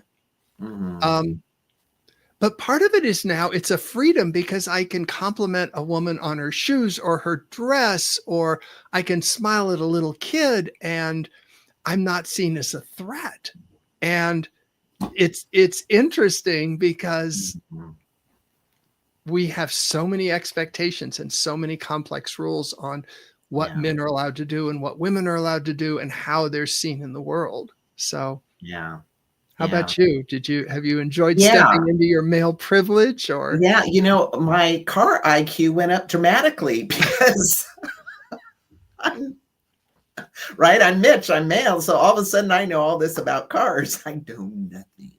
But part of it is now it's a freedom because I can compliment a woman on her shoes or her dress, or I can smile at a little kid and I'm not seen as a threat. And it's interesting because we have so many expectations and so many complex rules on what men are allowed to do and what women are allowed to do and how they're seen in the world. So how about you? Have you enjoyed stepping into your male privilege? Or my car IQ went up dramatically because I'm Mitch, I'm male. So all of a sudden I know all this about cars. I know nothing.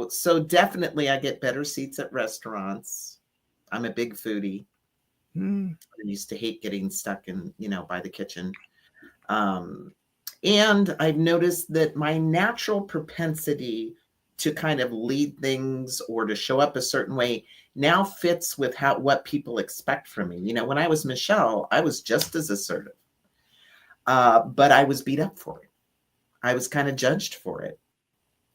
So definitely I get better seats at restaurants. I'm a big foodie. I used to hate getting stuck in, by the kitchen. And I've noticed that my natural propensity to kind of lead things or to show up a certain way now fits with what people expect from me. You know, when I was Michelle, I was just as assertive, but I was beat up for it. I was kind of judged for it.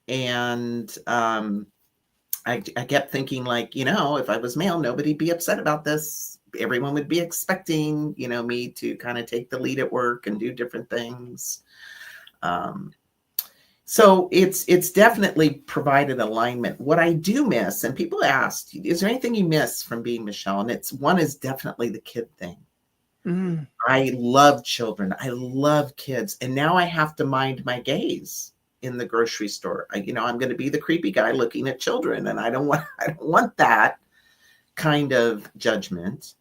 And I kept thinking, like, you know, if I was male, nobody'd be upset about this. Everyone would be expecting, you know, me to kind of take the lead at work and do different things. So it's definitely provided alignment. What I do miss, and people asked, is there anything you miss from being Michelle? And one is definitely the kid thing. Mm. I love children. I love kids. And now I have to mind my gaze in the grocery store. I'm going to be the creepy guy looking at children, and I don't want that kind of judgment.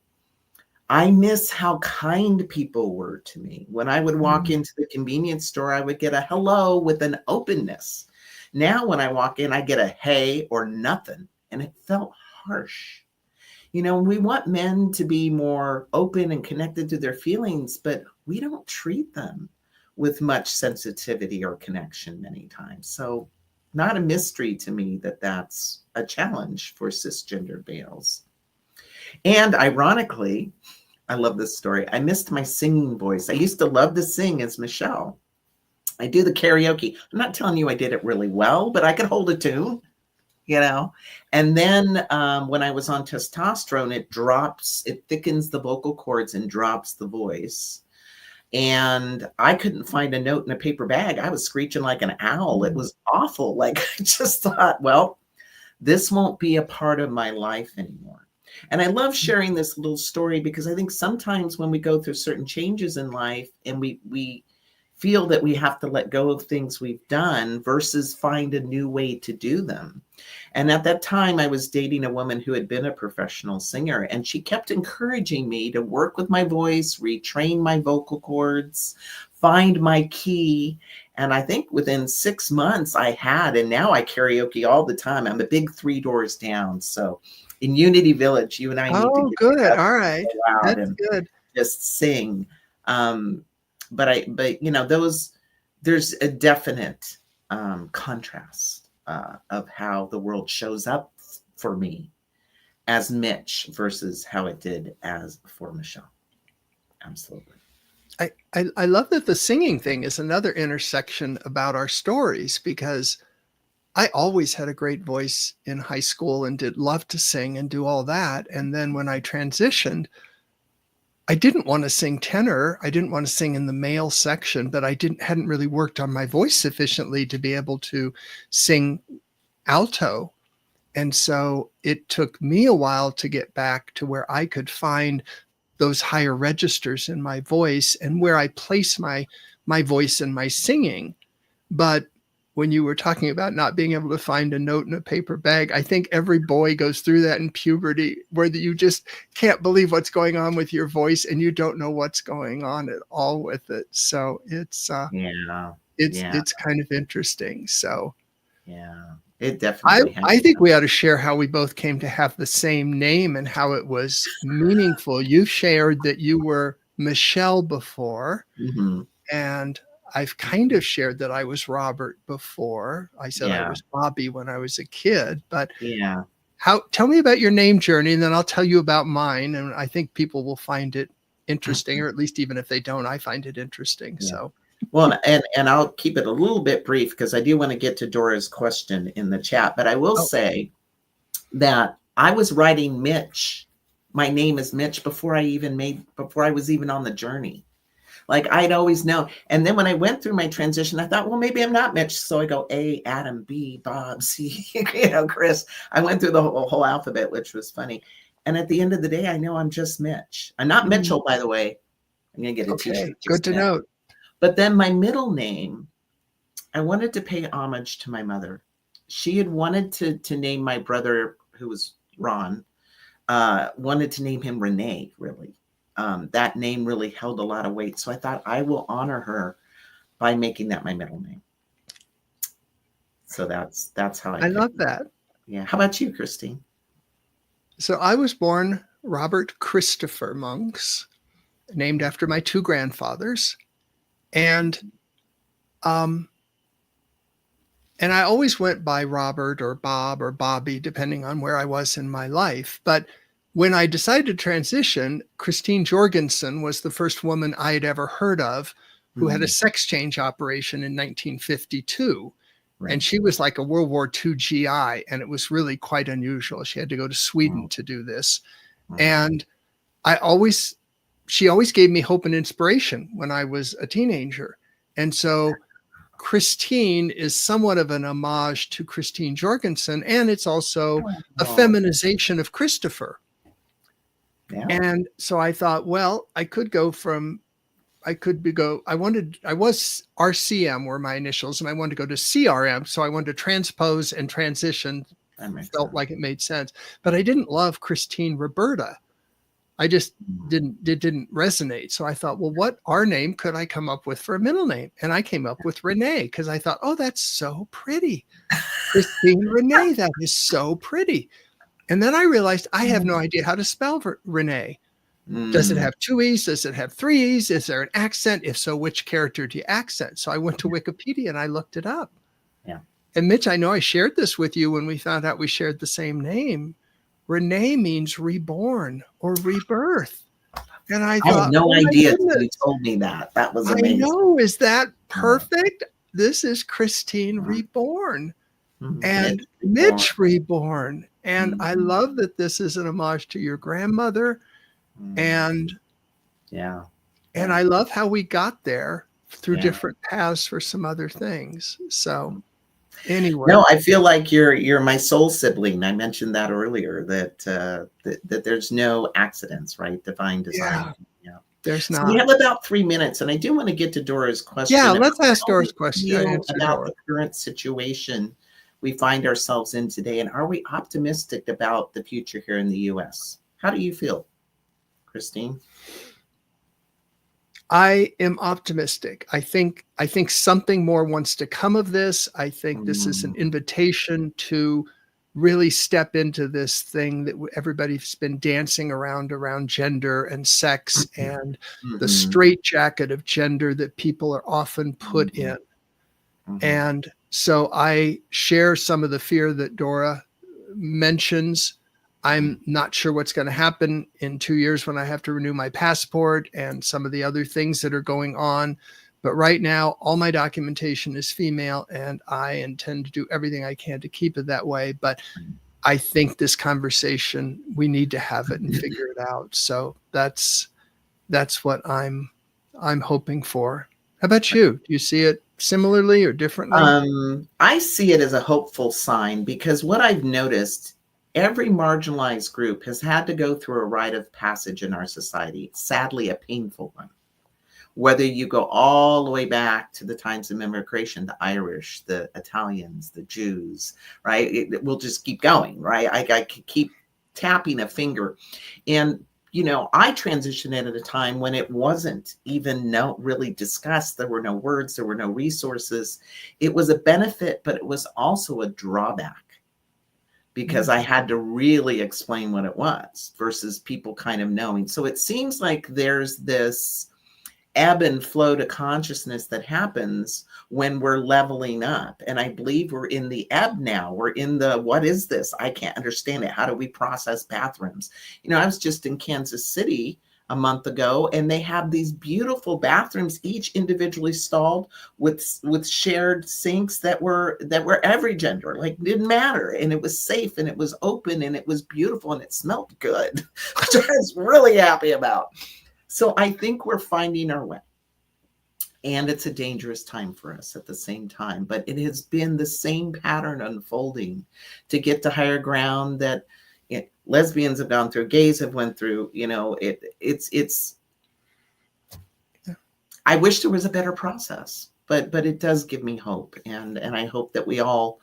I miss how kind people were to me. When I would walk into the convenience store, I would get a hello with an openness. Now, when I walk in, I get a hey or nothing, and it felt harsh. You know, we want men to be more open and connected to their feelings, but we don't treat them with much sensitivity or connection many times. So, not a mystery to me that that's a challenge for cisgender males. And ironically, I love this story. I missed my singing voice. I used to love to sing as Michelle. I do the karaoke. I'm not telling you I did it really well, but I could hold a tune, you know. And then when I was on testosterone, it thickens the vocal cords and drops the voice. And I couldn't find a note in a paper bag. I was screeching like an owl. It was awful. Like, I just thought, well, this won't be a part of my life anymore. And I love sharing this little story because I think sometimes when we go through certain changes in life and we feel that we have to let go of things we've done versus find a new way to do them. And at that time, I was dating a woman who had been a professional singer, and she kept encouraging me to work with my voice, retrain my vocal cords, find my key. And I think within 6 months I had, and now I karaoke all the time. I'm a big 3 doors down. So in Unity Village, you and I need to get good. together All right. and That's good. just sing. But you know, there's a definite contrast of how the world shows up for me as Mitch versus how it did as for Michelle. Absolutely. I love that the singing thing is another intersection about our stories, because I always had a great voice in high school and did love to sing and do all that. And then when I transitioned, I didn't want to sing tenor. I didn't want to sing in the male section, but I hadn't really worked on my voice sufficiently to be able to sing alto. And so it took me a while to get back to where I could find those higher registers in my voice and where I place my voice in my singing. But when you were talking about not being able to find a note in a paper bag, I think every boy goes through that in puberty, where you just can't believe what's going on with your voice and you don't know what's going on at all with it. So it's kind of interesting. So yeah, it definitely I think we ought to share how we both came to have the same name and how it was meaningful. You shared that you were Michelle before, and I've kind of shared that I was Robert before. I said I was Bobby when I was a kid, but tell me about your name journey, and then I'll tell you about mine. And I think people will find it interesting, or at least even if they don't, I find it interesting. Yeah. So, well, and I'll keep it a little bit brief because I do want to get to Dora's question in the chat, but I will say that I was writing Mitch. My name is Mitch before I was even on the journey. Like, I'd always known. And then when I went through my transition, I thought, well, maybe I'm not Mitch. So I go A, Adam, B, Bob, C, Chris. I went through the whole alphabet, which was funny. And at the end of the day, I know I'm just Mitch. I'm not Mitchell, by the way. I'm going to get a t-shirt. Good to know. But then my middle name, I wanted to pay homage to my mother. She had wanted to name my brother, who was Ron, wanted to name him Renee, really. That name really held a lot of weight. So I thought I will honor her by making that my middle name. So that's how I love that. Yeah. How about you, Christine? So I was born Robert Christopher Monks, named after my 2 grandfathers. And And I always went by Robert or Bob or Bobby, depending on where I was in my life. But when I decided to transition, Christine Jorgensen was the first woman I had ever heard of who had a sex change operation in 1952. Right. And she was like a World War II GI, and it was really quite unusual. She had to go to Sweden to do this. And she always gave me hope and inspiration when I was a teenager. And so Christine is somewhat of an homage to Christine Jorgensen, and it's also a feminization of Christopher. Yeah. And so I thought, well, I was RCM were my initials, and I wanted to go to CRM. So I wanted to transpose and transition. Felt like it made sense, but I didn't love Christine Roberta. I just didn't resonate. So I thought, well, what R name could I come up with for a middle name? And I came up with Renee because I thought, oh, that's so pretty. Christine Renee, that is so pretty. And then I realized I have no idea how to spell Renee. Does it have 2 E's? Does it have 3 E's? Is there an accent? If so, which character do you accent? So I went to Wikipedia and I looked it up. Yeah. And Mitch, I know I shared this with you when we found out we shared the same name. Renee means reborn or rebirth. And I thought, had no idea until you told me that. That was amazing. I know. Is that perfect? This is Christine Reborn and Mitch Reborn. And I love that this is an homage to your grandmother. And I love how we got there through different paths for some other things. So anyway. No, I feel like you're my soul sibling. I mentioned that earlier, that there's no accidents, right? Divine design. Yeah. There's not. So we have about 3 minutes, and I do want to get to Dora's question. Yeah, let's ask Dora's question. About the current situation we find ourselves in today, and are we optimistic about the future here in the U.S.? How do you feel, Christine? I am optimistic. I think something more wants to come of this. I think this is an invitation to really step into this thing that everybody's been dancing around gender and sex and the straitjacket of gender that people are often put in. And so I share some of the fear that Dora mentions. I'm not sure what's going to happen in 2 years when I have to renew my passport and some of the other things that are going on. But right now, all my documentation is female, and I intend to do everything I can to keep it that way. But I think this conversation, we need to have it and figure it out. So that's what I'm hoping for. How about you? Do you see it similarly or differently? I see it as a hopeful sign, because what I've noticed, every marginalized group has had to go through a rite of passage in our society, sadly a painful one. Whether you go all the way back to the times of immigration, the Irish, the Italians, the Jews, right? We'll just keep going, right? I could keep tapping a finger. And, you know, I transitioned in at a time when it wasn't even really discussed. There were no words, there were no resources. It was a benefit, but it was also a drawback, because I had to really explain what it was versus people kind of knowing. So it seems like there's this ebb and flow to consciousness that happens when we're leveling up. And I believe we're in the ebb now. We're in the, what is this? I can't understand it. How do we process bathrooms? You know, I was just in Kansas City a month ago, and they have these beautiful bathrooms, each individually stalled with shared sinks that were every gender, like didn't matter. And it was safe, and it was open, and it was beautiful, and it smelled good, which I was really happy about. So I think we're finding our way, and it's a dangerous time for us at the same time, but it has been the same pattern unfolding to get to higher ground that lesbians have gone through, gays have went through. You know, it's I wish there was a better process, but it does give me hope, and I hope that we all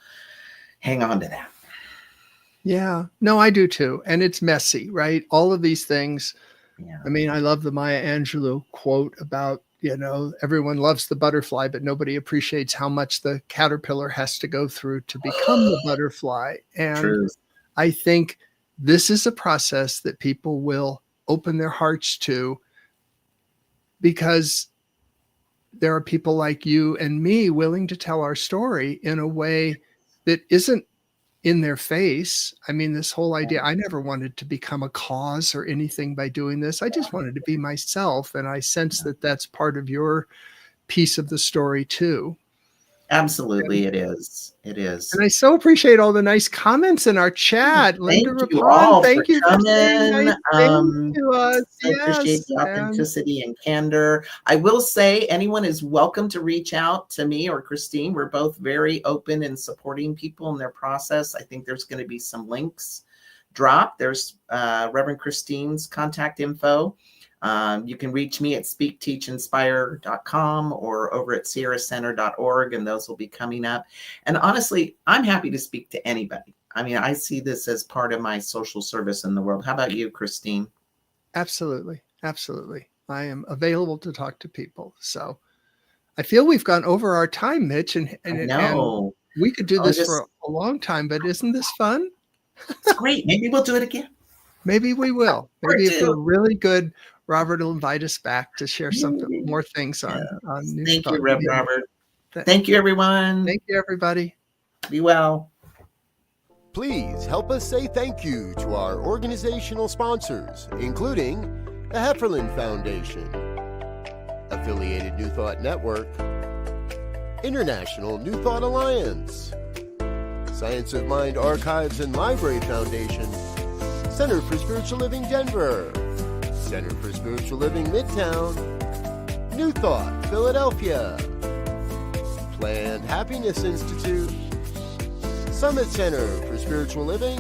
hang on to that. Yeah, no, I do too. And it's messy, right? All of these things. Yeah. I mean, I love the Maya Angelou quote about, you know, everyone loves the butterfly, but nobody appreciates how much the caterpillar has to go through to become the butterfly. And True. I think this is a process that people will open their hearts to, because there are people like you and me willing to tell our story in a way that isn't in their face. I mean, this whole idea, I never wanted to become a cause or anything by doing this. I just wanted to be myself. And I sense that that's part of your piece of the story too. Absolutely, it is. It is. And I so appreciate all the nice comments in our chat. Thank Linda you Rapon, all thank for you for saying coming. nice things to us. I appreciate Yes, the and authenticity and candor. I will say anyone is welcome to reach out to me or Christine. We're both very open in supporting people in their process. I think there's going to be some links dropped. There's Reverend Christine's contact info. You can reach me at speakteachinspire.com or over at sierracenter.org, and those will be coming up. And honestly, I'm happy to speak to anybody. I mean, I see this as part of my social service in the world. How about you, Christine? absolutely. Absolutely. I am available to talk to people. So I feel we've gone over our time, Mitch, and we could do this for a long time, but isn't this fun? It's great. Maybe we'll do it again. Maybe we will. Maybe if we're really good, Robert will invite us back to share some more things on New Thank Thought you, Rev Media. Robert. Thank you, everyone. Thank you, everybody. Be well. Please help us say thank you to our organizational sponsors, including the Hefferland Foundation, Affiliated New Thought Network, International New Thought Alliance, Science of Mind Archives and Library Foundation, Center for Spiritual Living Denver, Center for Spiritual Living Midtown, New Thought Philadelphia, Planned Happiness Institute, Summit Center for Spiritual Living,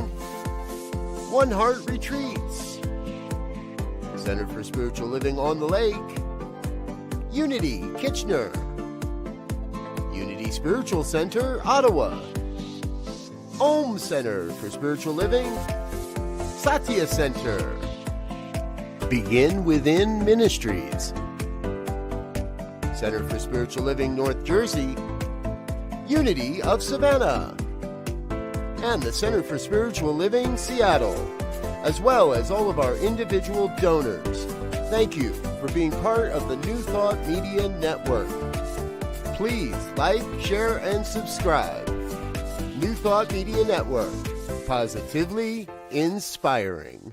One Heart Retreats, Center for Spiritual Living on the Lake, Unity Kitchener, Unity Spiritual Center Ottawa, Om Center for Spiritual Living, Satya Center, Begin Within Ministries, Center for Spiritual Living North Jersey, Unity of Savannah, and the Center for Spiritual Living Seattle, as well as all of our individual donors. Thank you for being part of the New Thought Media Network. Please like, share, and subscribe. New Thought Media Network, positively inspiring.